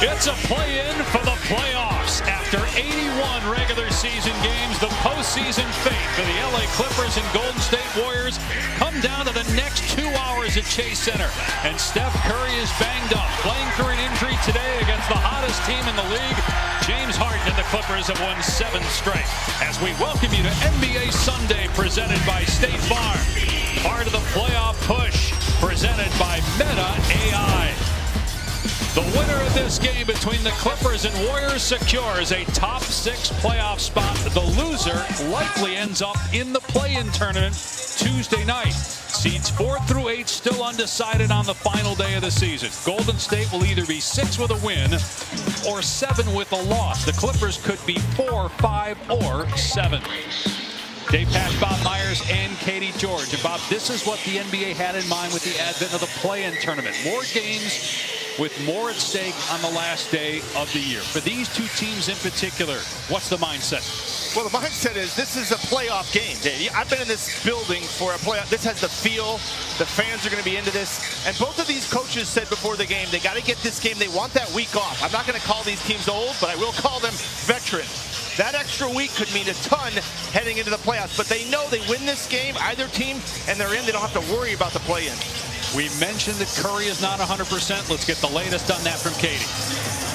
It's a play-in for the playoffs. After 81 regular season games, the postseason fate for the LA Clippers and Golden State Warriors come down to the next 2 hours at Chase Center. And Steph Curry is banged up, playing through an injury today against the hottest team in the league. James Harden and the Clippers have won 7 straight. As we welcome you to NBA Sunday, presented by State Farm. Part of the playoff push, presented by Meta AI. The winner of this game between the Clippers and Warriors secures a top 6 playoff spot. The loser likely ends up in the play-in tournament Tuesday night. Seeds 4 through 8 still undecided on the final day of the season. Golden State will either be 6 with a win or 7 with a loss. The Clippers could be 4, 5, or 7. Dave Pash, Bob Myers, and Katie George. And Bob, this is what the NBA had in mind with the advent of the play-in tournament. More games with more at stake on the last day of the year. For these two teams in particular, what's the mindset? Well, the mindset is this is a playoff game, Dave. I've been in this building for a playoff. This has the feel. The fans are going to be into this. And both of these coaches said before the game, they got to get this game. They want that week off. I'm not going to call these teams old, but I will call them veteran. That extra week could mean a ton heading into the playoffs. But they know they win this game, either team, and they're in. They don't have to worry about the play-in. We mentioned that Curry is not 100%. Let's get the latest on that from Katie.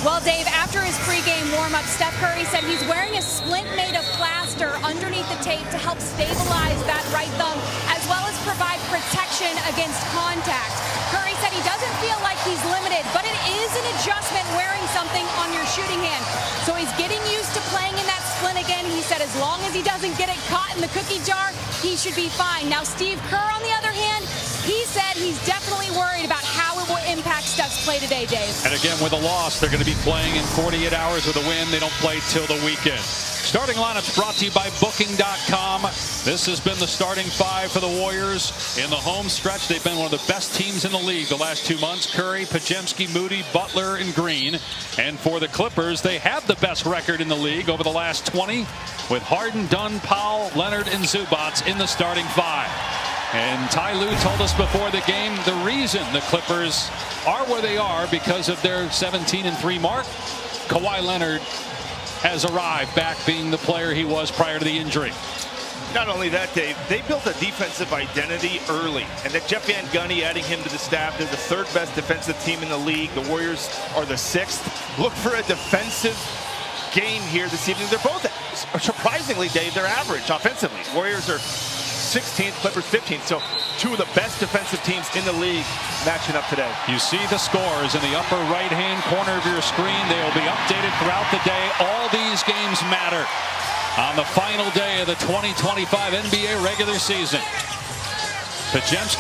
Well, Dave, after his pregame warm-up, Steph Curry said he's wearing a splint made of plaster underneath the tape to help stabilize that right thumb, as well as provide protection against contact. Curry said he doesn't feel like he's limited, but it is an adjustment wearing something on your shooting hand. So he's getting used to playing in that splint again. He said as long as he doesn't get it caught in the cookie jar, he should be fine. Now, Steve Kerr, on the other hand, he said he's definitely worried about how it will impact Steph's play today, Dave. And again, with a loss, they're going to be playing in 48 hours. With a win, they don't play till the weekend. Starting lineups brought to you by Booking.com. This has been the starting 5 for the Warriors. In the home stretch, they've been one of the best teams in the league the last 2 months. Curry, Podziemski, Moody, Butler, and Green. And for the Clippers, they have the best record in the league over the last 20, with Harden, Dunn, Powell, Leonard, and Zubac in the starting 5. And Ty Lue told us before the game the reason the Clippers are where they are because of their 17-3 mark. Kawhi Leonard has arrived back being the player he was prior to the injury. Not only that, Dave, they built a defensive identity early. And that Jeff Van Gundy adding him to the staff, they're the 3rd best defensive team in the league. The Warriors are the 6th. Look for a defensive game here this evening. They're both, surprisingly, Dave, they're average offensively. Warriors are 16th, Clippers 15th. So 2 of the best defensive teams in the league matching up today. You see the scores in the upper right-hand corner of your screen. They will be updated throughout the day. All these games matter on the final day of the 2025 NBA regular season. Podziemski